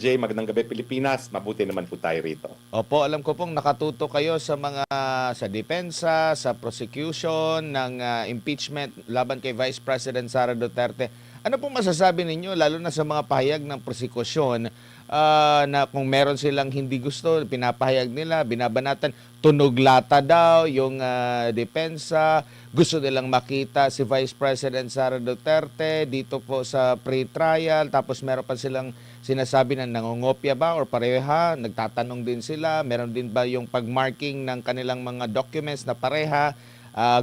Jay, magandang gabi Pilipinas. Mabuti naman po tayo rito. Opo, alam ko pong nakatuto kayo sa mga sa depensa, sa prosecution ng impeachment laban kay Vice President Sara Duterte. Ano pong masasabi ninyo lalo na sa mga pahayag ng prosekusyon na kung meron silang hindi gusto, pinapahayag nila, binabanatan, tunog lata daw yung depensa, gusto nilang makita si Vice President Sara Duterte dito po sa pre-trial, tapos meron pa silang sinasabi na nangungopia ba or pareha, nagtatanong din sila, meron din ba yung pagmarking ng kanilang mga documents na pareha,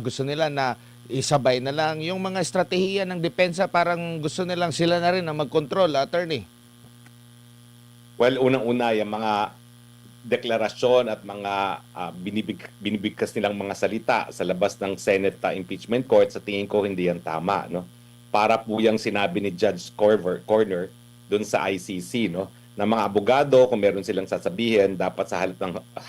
gusto nila na isabay na lang yung mga estratehiya ng depensa, parang gusto nilang sila na rin ang mag-control, attorney. Well, unang-una, yung mga deklarasyon at mga binibigkas nilang mga salita sa labas ng Senate Impeachment Court, sa tingin ko hindi yan tama. No? Para po yung sinabi ni Judge Corner doon sa ICC, no? na mga abogado, kung meron silang sasabihin, dapat sa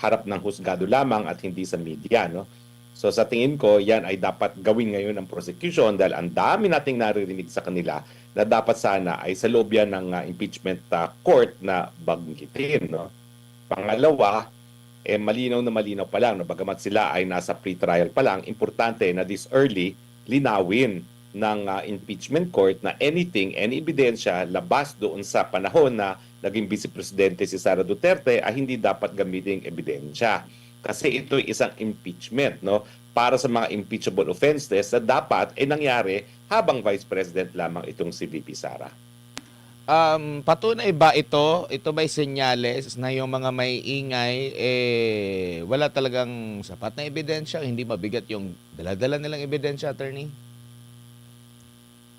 harap ng husgado lamang at hindi sa media. No? So sa tingin ko, yan ay dapat gawin ngayon ng prosecution dahil ang dami nating naririnig sa kanila na dapat sana ay sa loob yan ng impeachment court na banggitin. No? Pangalawa, malinaw na malinaw pa lang, no? Bagamat sila ay nasa pre-trial pa lang, importante na this early, linawin ng impeachment court na any ebidensya labas doon sa panahon na naging Vice Presidente si Sara Duterte ay hindi dapat gamitin ebidensya. Kasi ito ay isang impeachment, no? Para sa mga impeachable offenses na dapat ay nangyari habang Vice President lamang itong si VP Sara. Patunay ba ito? Ito ba'y senyales na yung mga may ingay, wala talagang sapat na ebidensya, hindi mabigat yung dala-dala nilang ebidensya, attorney?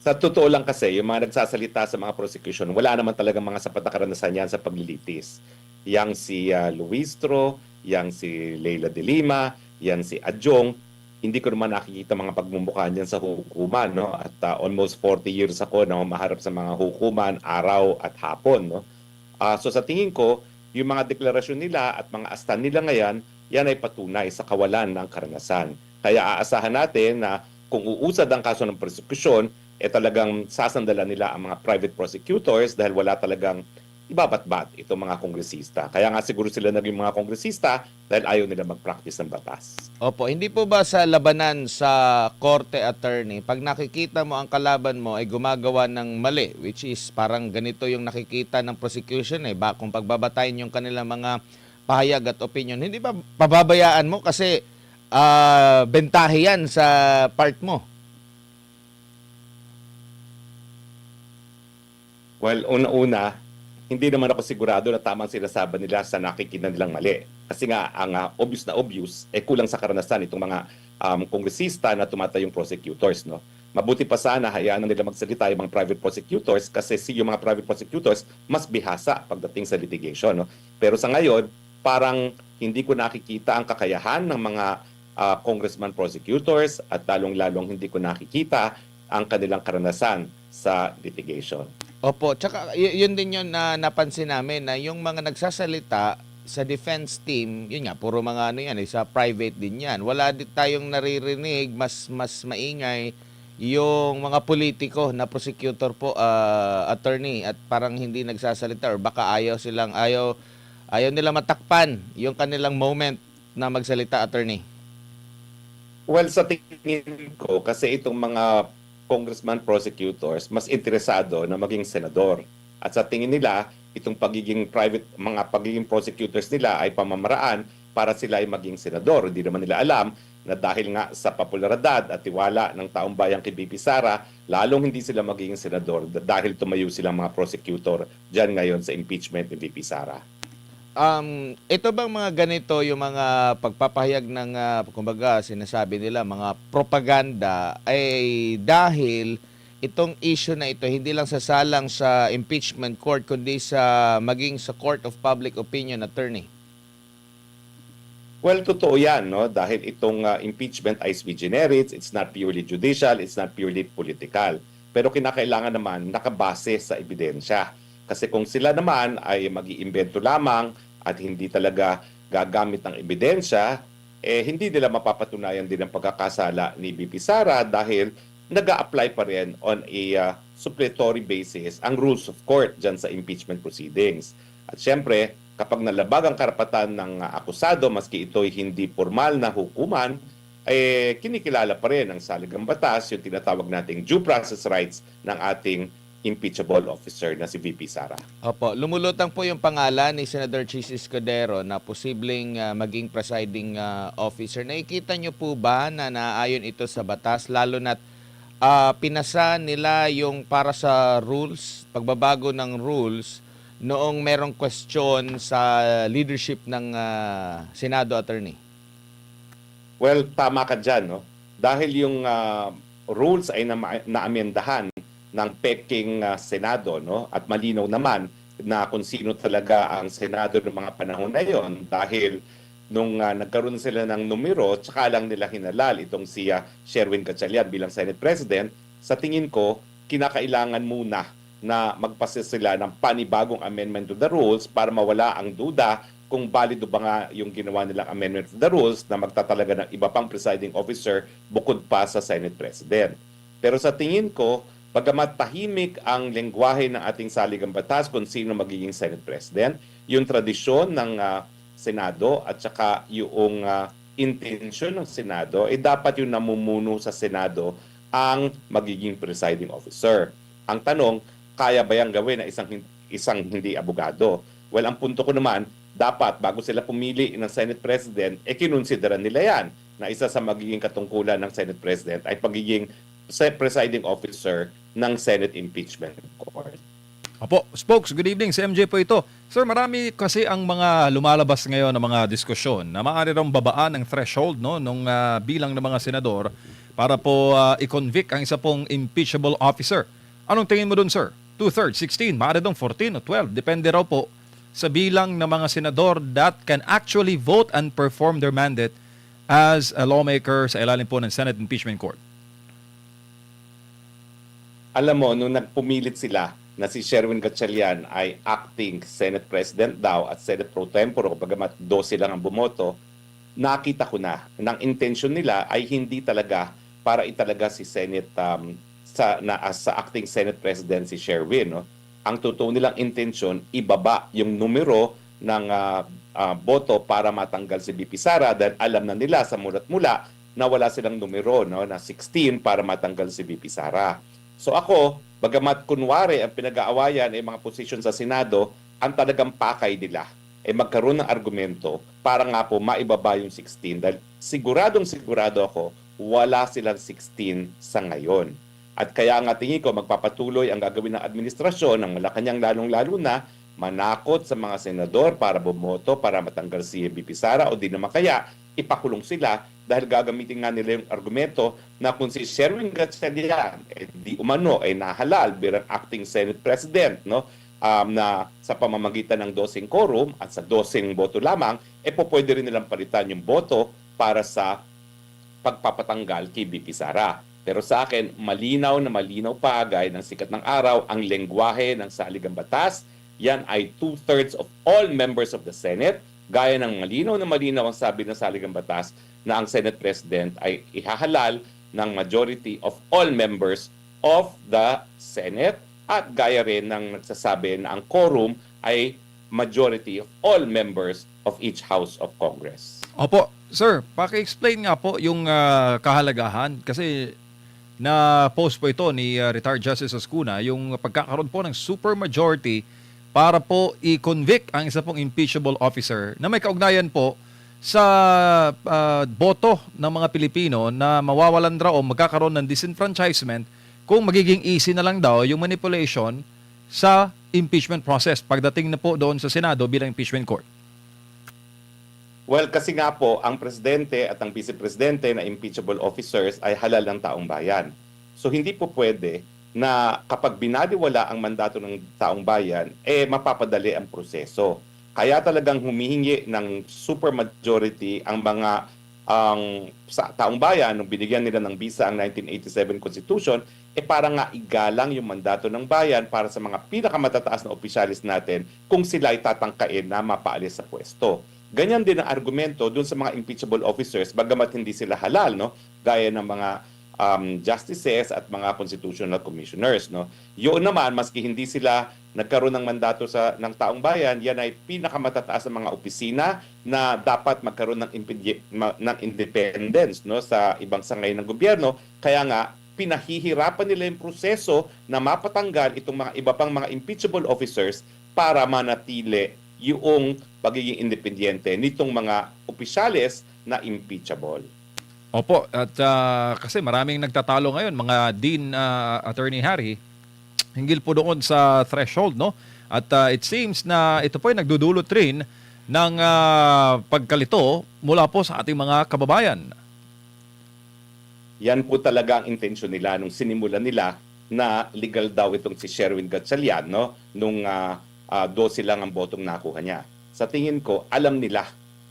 Sa totoo lang kasi, yung mga nagsasalita sa mga prosecution, wala naman talagang mga sapat na karanasan yan sa paglilitis. Yang si Luistro, yang si Leila de Lima, yan si Adjong, hindi ko naman nakikita mga pagmumukha niyan sa hukuman. No? At almost 40 years ako na humaharap sa mga hukuman, araw at hapon. No? So sa tingin ko, yung mga deklarasyon nila at mga astan nila ngayon, yan ay patunay sa kawalan ng karanasan. Kaya aasahan natin na kung uusad ang kaso ng prosecution, talagang sasandalan nila ang mga private prosecutors dahil wala talagang ibabat-bat itong mga kongresista. Kaya nga siguro sila naging mga kongresista dahil ayaw nila mag-practice ng batas. Opo, hindi po ba sa labanan sa korte, attorney, pag nakikita mo ang kalaban mo ay gumagawa ng mali, which is parang ganito yung nakikita ng prosecution, kung pagbabatayin yung kanilang mga pahayag at opinion, hindi ba pababayaan mo kasi bentahe yan sa part mo? Well, una-una, hindi naman ako sigurado na tamang sinasabi nila sa nakikita nilang mali. Kasi nga, ang obvious na obvious, kulang sa karanasan itong mga kongresista na tumatayong prosecutors. No? Mabuti pa sana, hayaan na nila magsalita yung mga private prosecutors kasi yung mga private prosecutors mas bihasa pagdating sa litigation. No? Pero sa ngayon, parang hindi ko nakikita ang kakayahan ng mga congressman prosecutors at lalong-lalong hindi ko nakikita ang kanilang karanasan sa litigation. Opo, tsaka yun din yun na napansin namin na yung mga nagsasalita sa defense team, yun nga, puro mga ano yan, sa private din yan. Wala din tayong naririnig, mas maingay yung mga politiko na prosecutor po, attorney, at parang hindi nagsasalita or baka ayaw nila matakpan yung kanilang moment na magsalita, attorney. Well, sa tingin ko, kasi itong mga congressman prosecutors mas interesado na maging senador. At sa tingin nila, itong mga pagiging prosecutors nila ay pamamaraan para sila ay maging senador. Hindi naman nila alam na dahil nga sa popularidad at tiwala ng taong bayan kay BP Sara, lalong hindi sila magiging senador dahil tumayo silang mga prosecutor dyan ngayon sa impeachment ni BP Sara. Ito bang mga ganito yung mga pagpapahayag ng kumbaga sinasabi nila mga propaganda ay dahil itong issue na ito hindi lang sasalang sa impeachment court kundi maging sa court of public opinion, attorney? Well, totoo yan, no? Dahil itong impeachment ay sui generis, it's not purely judicial, it's not purely political. Pero kinakailangan naman nakabase sa ebidensya. Kasi kung sila naman ay mag-iimbento lamang at hindi talaga gagamit ng ebidensya, hindi nila mapapatunayan din ang pagkakasala ni BP Sara dahil nag-a-apply pa rin on a supplementary basis ang rules of court dyan sa impeachment proceedings. At syempre, kapag nalabag ang karapatan ng akusado, maski ito'y hindi formal na hukuman, kinikilala pa rin ng saligang batas yung tinatawag nating due process rights ng ating impeachable officer na si VP Sara. Opo, lumulutang po yung pangalan ni Senator Chis Escudero na posibleng maging presiding officer. Nakikita nyo po ba na naayon ito sa batas, lalo na't pinasa nila yung para sa rules, pagbabago ng rules, noong merong question sa leadership ng Senado attorney? Well, tama ka dyan, no? Dahil yung rules ay naamyendahan ng peking Senado, no? At malinaw naman na kung sino talaga ang Senado ng mga panahon na yon, dahil nung nagkaroon sila ng numero, tsaka lang nila hinalal itong si Sherwin Gatchalian bilang Senate President. Sa tingin ko, kinakailangan muna na magpasa sila ng panibagong amendment to the rules para mawala ang duda kung valido ba nga yung ginawa nilang amendment to the rules na magtatalaga ng iba pang presiding officer bukod pa sa Senate President. Pero sa tingin ko, bagamat tahimik ang lengguwahe ng ating saligang batas kung sino magiging Senate President, yung tradisyon ng Senado at saka yung intensyon ng Senado, dapat yung namumuno sa Senado ang magiging presiding officer. Ang tanong, kaya ba yang gawin na isang hindi abogado? Well, ang punto ko naman, dapat bago sila pumili ng Senate President, kinonsideran nila yan na isa sa magiging katungkulan ng Senate President ay pagiging presiding officer ng Senate Impeachment Court. Opo, Spokes, good evening. Si MJ po ito. Sir, marami kasi ang mga lumalabas ngayon ng mga diskusyon na maaari rong babaan ng threshold nung bilang ng mga senador para po i-convict ang isa pong impeachable officer. Anong tingin mo dun, sir? 2/3, 16, maaari dong 14 o 12. Depende raw po sa bilang ng mga senador that can actually vote and perform their mandate as a lawmaker sa ilalim po ng Senate Impeachment Court. Alam mo, nung nagpumilit sila na si Sherwin Gatchalian ay acting Senate President daw at Senate Pro Tempore, bagamat 12 lang ang bumoto, nakita ko na ng intention nila ay hindi talaga para italaga si Senate sa acting Senate President si Sherwin. No? Ang totoo nilang intention, ibaba yung numero ng boto para matanggal si VP Sara dahil alam na nila sa mulat mula na wala silang numero, no, na 16 para matanggal si VP Sara. So ako, bagamat kunwari ang pinag-aawayan ay mga posisyon sa Senado, ang talagang pakay nila ay magkaroon ng argumento para nga po maibaba yung 16 dahil sigurado ako wala silang 16 sa ngayon. At kaya nga tingin ko magpapatuloy ang gagawin ng administrasyon ng Malacanang lalong-lalo na manakot sa mga senador para bumoto para matanggal si VP Sara o di naman kaya ipakulong sila dahil gagamitin nga nila yung argumento na kung si Sherwin Gatchalian di umano ay nahalal bilang acting Senate President, no, na sa pamamagitan ng 12 quorum at sa 12 boto lamang, pwede rin nilang palitan yung boto para sa pagpapatanggal kay VP Sara. Pero sa akin, malinaw na malinaw pa gaya ng sikat ng araw ang lengguwahe ng saligang batas. Yan ay 2/3 of all members of the Senate. Gaya ng malinaw na malinaw ang sabi ng saligang batas na ang Senate President ay ihahalal ng majority of all members of the Senate at gaya rin ng nagsasabi na ang quorum ay majority of all members of each House of Congress. Opo, sir, paki-explain nga po yung kahalagahan kasi na-post po ito ni retired Justice Oscuna yung pagkakaroon po ng supermajority para po i-convict ang isa pong impeachable officer na may kaugnayan po sa boto ng mga Pilipino na mawawalan raw o magkakaroon ng disenfranchisement kung magiging easy na lang daw yung manipulation sa impeachment process pagdating na po doon sa Senado bilang impeachment court. Well, kasi nga po, ang presidente at ang vice-presidente na impeachable officers ay halal ng taong bayan. So hindi po pwede na kapag binaliwala ang mandato ng taong bayan, mapapadali ang proseso. Kaya talagang humihingi ng supermajority ang mga sa taong bayan nung binigyan nila ng bisa ang 1987 Constitution, para nga igalang yung mandato ng bayan para sa mga pinakamatataas na opisyalis natin kung sila ay tatangkain na mapaalis sa pwesto. Ganyan din ang argumento dun sa mga impeachable officers, bagamat hindi sila halal, no? Gaya ng mga justices at mga constitutional commissioners, no. Yun naman, maski hindi sila nagkaroon ng mandato ng taong bayan, yan ay pinakamatataas ng mga opisina na dapat magkaroon ng independence, no, sa ibang sangay ng gobyerno. Kaya nga pinahihirapan nila yung proseso na mapatanggal itong mga iba pang mga impeachable officers para manatili yung pagiging independyente nitong mga opisyales na impeachable. Opo, at kasi maraming nagtatalo ngayon, mga Dean, Attorney Harry, hinggil po doon sa threshold, no? At it seems na ito po ay nagdudulot rin ng pagkalito mula po sa ating mga kababayan. Yan po talaga ang intensyon nila nung sinimulan nila na legal daw itong si Sherwin Gatchalian, no? Nung 12 lang ang botong nakuha niya. Sa tingin ko, alam nila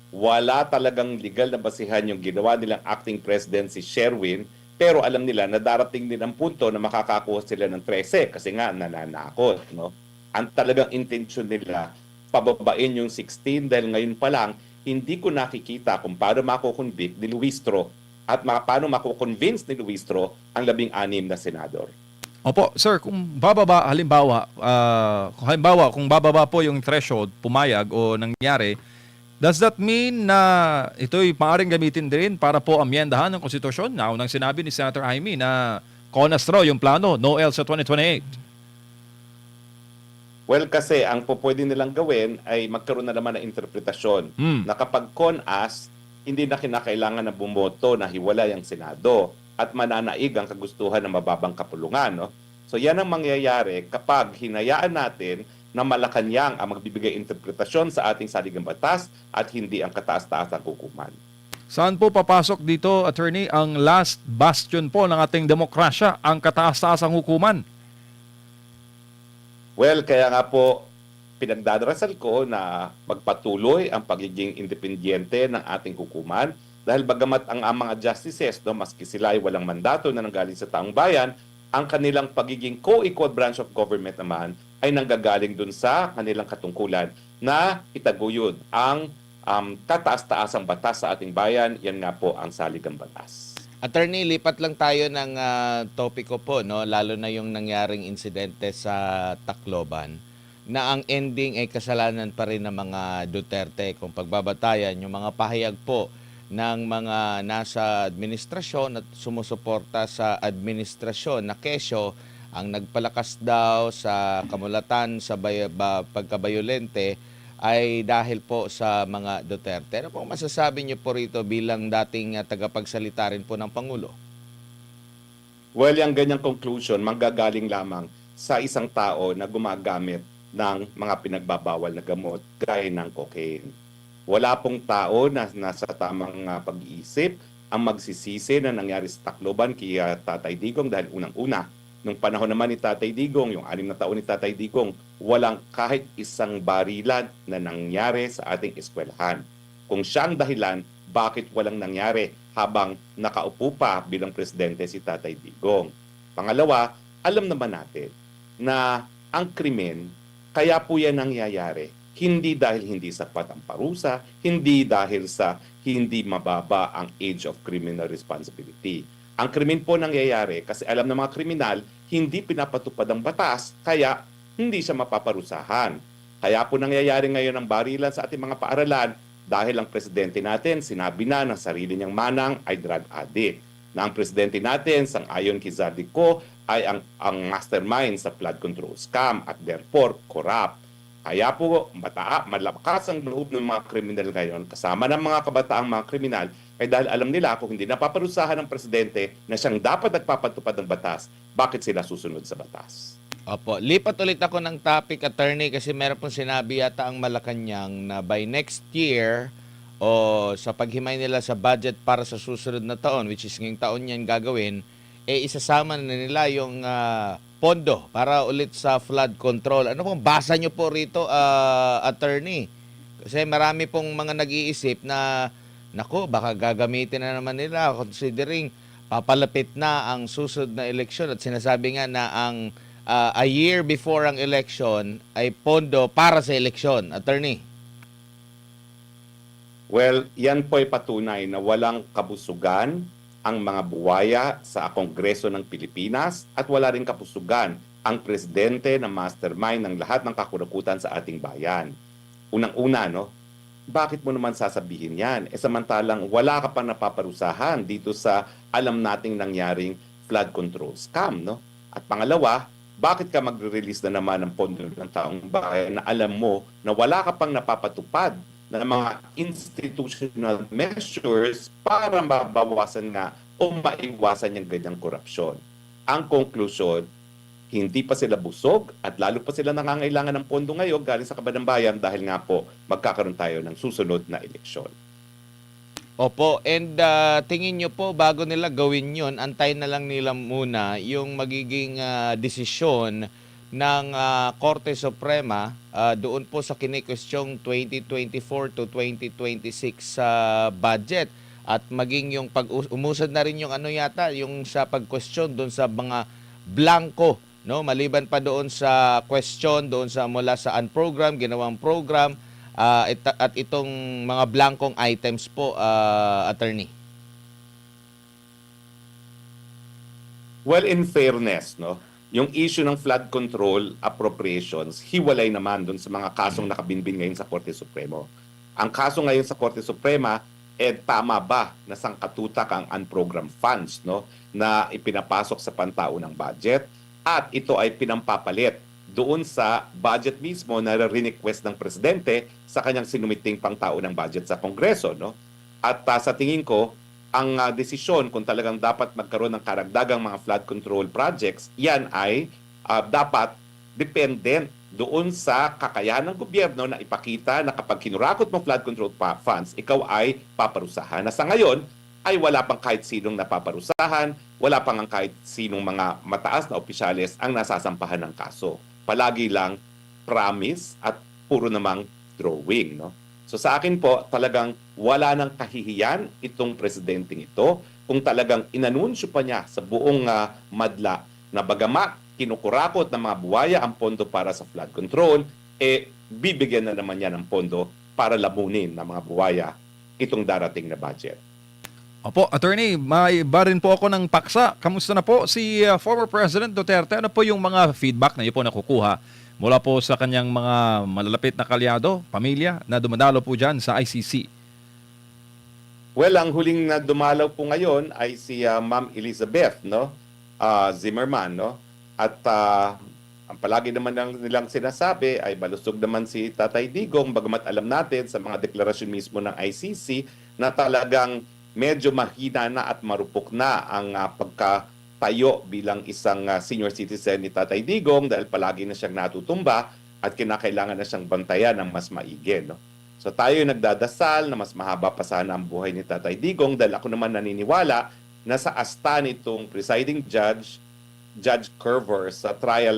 wala talagang legal na basihan yung ginawa nilang acting president si Sherwin, pero alam nila na darating din ang punto na makakakuha sila ng 13 kasi nga nananakot, no? Ang talagang intensyon nila pababain yung 16 dahil ngayon pa lang hindi ko nakikita kung paano mako-convict ni Luistro at paano mako-convince ni Luistro ang 16 na senador. Opo, sir, kung bababa, kung bababa po yung threshold, pumayag o nangyari, does that mean na ito'y maaaring gamitin din para po amyendahan ng konstitusyon? Naunang sinabi ni Senator Jaime na CONAS raw yung plano, no else sa 2028. Well, kasi ang pwede nilang gawin ay magkaroon na naman ng interpretasyon na kapag CONAS, hindi na kinakailangan na bumoto na hiwalay ang Senado at mananaig ang kagustuhan ng mababang kapulungan. No? So yan ang mangyayari kapag hinayaan natin na Malacanang ang magbibigay interpretasyon sa ating saligang batas at hindi ang kataas-taasang hukuman. Saan po papasok dito, Attorney, ang last bastion po ng ating demokrasya, ang kataas-taasang hukuman? Well, kaya nga po pinagdadarasal ko na magpatuloy ang pagiging independyente ng ating hukuman dahil bagamat ang mga justices, no, maski sila ay walang mandato na nanggaling sa taong bayan, ang kanilang pagiging co-equal branch of government naman ay nanggagaling dun sa kanilang katungkulan na itaguyod ang kataas-taasang batas sa ating bayan. Yan nga po ang saligang batas. Attorney, lipat lang tayo ng topiko po, no? Lalo na yung nangyaring insidente sa Tacloban na ang ending ay kasalanan pa rin ng mga Duterte kung pagbabatayan yung mga pahayag po ng mga nasa administrasyon at sumusuporta sa administrasyon na kesyo ang nagpalakas daw sa kamulatan sa pagkabayolente ay dahil po sa mga Duterte. Ano pong masasabi niyo po rito bilang dating tagapagsalita rin po ng Pangulo? Well, yung ganyang conclusion manggagaling lamang sa isang tao na gumagamit ng mga pinagbabawal na gamot gaya ng cocaine. Wala pong tao na nasa tamang pag-iisip ang magsisisi na nangyari sa Tacloban kay Tatay Digong dahil unang-una, nung panahon naman ni Tatay Digong, yung 6 na taon ni Tatay Digong, walang kahit isang barilan na nangyari sa ating eskwelahan. Kung siya ang dahilan, bakit walang nangyari habang nakaupo pa bilang presidente si Tatay Digong? Pangalawa, alam naman natin na ang krimen, kaya po yan nangyayari. Hindi dahil hindi sapat ang parusa, hindi dahil sa hindi mababa ang age of criminal responsibility. Ang krimen po nangyayari kasi alam ng mga kriminal, hindi pinapatupad ang batas, kaya hindi siya mapaparusahan. Kaya po nangyayari ngayon ang barilan sa ating mga paaralan dahil ang presidente natin sinabi na ng sarili niyang manang ay drug addict. Na ang presidente natin, sang-ayon kay Zaldico, ay ang mastermind sa flood control scam at therefore corrupt. Kaya po malakas ang loob ng mga kriminal ngayon kasama ng mga kabataang mga kriminal ay dahil alam nila kung hindi napaparusahan ng presidente na siyang dapat nagpapatupad ng batas, bakit sila susunod sa batas? Opo, lipat ulit ako ng topic, Attorney, kasi meron pong sinabi yata ang Malacanang na by next year o sa paghimay nila sa budget para sa susunod na taon, which is ngayong taon yan gagawin, isasama na nila yung pondo para ulit sa flood control. Ano pong basa nyo po rito, Attorney? Kasi marami pong mga nag-iisip na, naku, baka gagamitin na naman nila considering papalapit na ang susunod na eleksyon at sinasabi nga na ang a year before ang election ay pondo para sa eleksyon. Attorney? Well, yan po ay patunay na walang kabusugan ang mga buwaya sa Kongreso ng Pilipinas at wala rin kapusugan ang presidente na mastermind ng lahat ng kakurakutan sa ating bayan. Unang-una, no, bakit mo naman sasabihin yan? Samantalang wala ka pa napaparusahan dito sa alam nating nangyaring flood control scam, no? At pangalawa, bakit ka magre-release na naman ng pondo ng taong bayan na alam mo na wala ka pang napapatupad na mga institutional measures para mabawasan nga o maiwasan yung ganyang korupsyon. Ang konklusyon, hindi pa sila busog at lalo pa sila nangangailangan ng pondo ngayon galing sa kaban ng bayan dahil nga po magkakaroon tayo ng susunod na eleksyon. Opo, and tingin nyo po bago nila gawin yon, antayin na lang nila muna yung magiging desisyon ng Korte Suprema doon po sa kinikwestyong 2024 to 2026 budget at maging yung umusad na rin yung ano yata yung sa pag-question doon sa mga blanco, no, maliban pa doon sa question doon sa mula sa unprogram ginawang program at itong mga blankong items po, attorney. Well, in fairness, no, yung issue ng flood control appropriations, hiwalay naman doon sa mga kasong nakabinbin ngayon sa Korte Supremo. Ang kaso ngayon sa Korte Suprema, tama ba na sangkatutak ang unprogrammed funds, no, na ipinapasok sa pantaunang budget at ito ay pinampapalit doon sa budget mismo na re-request ng presidente sa kanyang sinumiting pangtaunang budget sa Kongreso, no? At sa tingin ko, ang desisyon kung talagang dapat magkaroon ng karagdagang mga flood control projects, yan ay dapat dependent doon sa kakayahan ng gobyerno na ipakita na kapag kinurakot mo flood control funds, ikaw ay paparusahan. Na sa ngayon, ay wala pang kahit sinong napaparusahan, wala pang ang kahit sinong mga mataas na opisyales ang nasasampahan ng kaso. Palagi lang promise at puro namang drawing, no? So sa akin po, talagang wala nang kahihiyan itong presidenteng ito kung talagang inanunsyo pa niya sa buong madla na bagamat kinukurakot ng mga buwaya ang pondo para sa flood control, bibigyan na naman niya ng pondo para lamunin ng mga buwaya itong darating na budget. Opo, attorney, may iba rin po ako ng paksa. Kamusta na po si former President Duterte? Ano po yung mga feedback na niyo po nakukuha mula po sa kanyang mga malalapit na kalyado, pamilya, na dumadalo po dyan sa ICC? Well, ang huling na dumalaw po ngayon ay si Ma'am Elizabeth, no? Zimmerman, no? At ang palagi naman nilang sinasabi ay balusog naman si Tatay Digong, bagamat alam natin sa mga deklarasyon mismo ng ICC na talagang medyo mahina na at marupok na ang pagkatayo bilang isang senior citizen ni Tatay Digong dahil palagi na siyang natutumba at kinakailangan na siyang bantayan ng mas maigi, no? So tayo nagdadasal na mas mahaba pa sana ang buhay ni Tatay Digong dahil ako naman naniniwala na sa asta nitong presiding judge, Judge Curver sa trial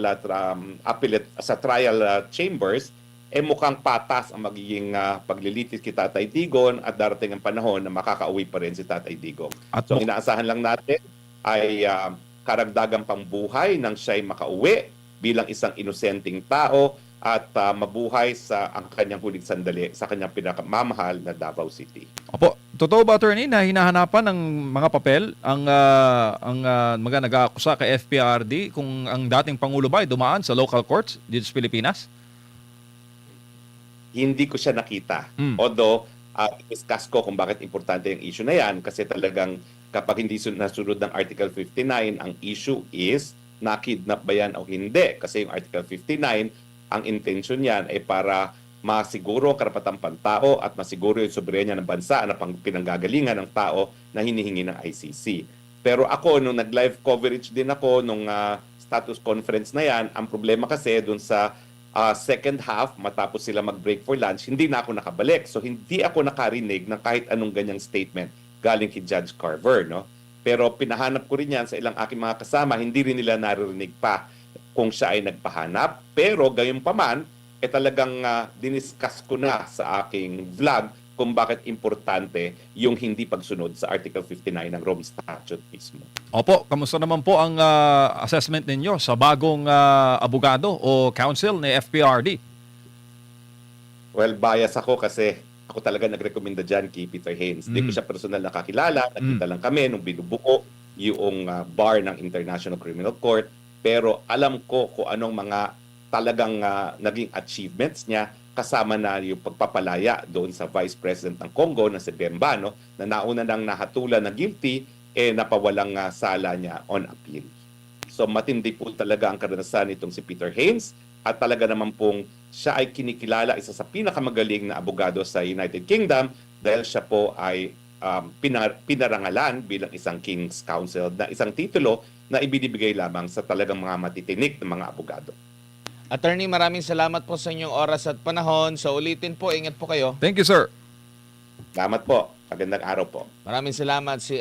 appellate sa trial chambers, mukhang patas ang magiging paglilitis kay Tatay Digong at darating ang panahon na makakauwi pa rin si Tatay Digong. At So inaasahan lang natin ay karagdagang pambuhay nang siya'y makauwi bilang isang inosenteng tao at mabuhay sa ang kanyang huling sandali sa kanyang pinakamamahal na Davao City. Opo, totoo ba, attorney, na hinahanapan ng mga papel ang mga nag-aakusa kay FPRD kung ang dating Pangulo ba ay dumaan sa local courts dito sa Pilipinas? Hindi ko siya nakita. Although, discuss ko kung bakit importante yung issue na yan kasi talagang kapag hindi nasunod ng Article 59, ang issue is nakidnap ba yan o hindi. Kasi yung Article 59, ang intention niyan ay para masiguro ang karapatang pantao at masiguro yung soberenya ng bansa na pinanggagalingan ng tao na hinihingi ng ICC. Pero ako, nung nag-live coverage din ako nung status conference na yan, ang problema kasi dun sa second half, matapos sila mag-break for lunch, hindi na ako nakabalik. So hindi ako nakarinig ng kahit anong ganyang statement galing kay Judge Carver, no? Pero pinahanap ko rin yan sa ilang aking mga kasama, hindi rin nila naririnig pa kung siya ay nagpahanap. Pero gayon pa man, talagang diniscuss ko na sa aking vlog kung bakit importante yung hindi pagsunod sa Article 59 ng Rome Statute mismo. Opo, kamusta naman po ang assessment ninyo sa bagong abogado o counsel ni FPRD? Well, bias ako kasi ako talaga nagrekomenda dyan kay Peter Haines. Hindi ko siya personal nakakilala, nakita lang kami nung binubuo yung bar ng International Criminal Court, pero alam ko kung anong mga talagang naging achievements niya, kasama na yung pagpapalaya doon sa Vice President ng Congo na si Bemba, no, na nauna nang nahatulan na guilty, napawalang sala niya on appeal. So matindi po talaga ang karanasan nitong si Peter Haines, at talaga naman pong siya ay kinikilala isa sa pinakamagaling na abogado sa United Kingdom dahil siya po ay pinarangalan bilang isang King's Counsel, na isang titulo na ibinibigay lamang sa talagang mga matitinik na mga abogado. Attorney, maraming salamat po sa inyong oras at panahon. So ulitin po, ingat po kayo. Thank you, sir. Salamat po. Magandang araw po. Maraming salamat si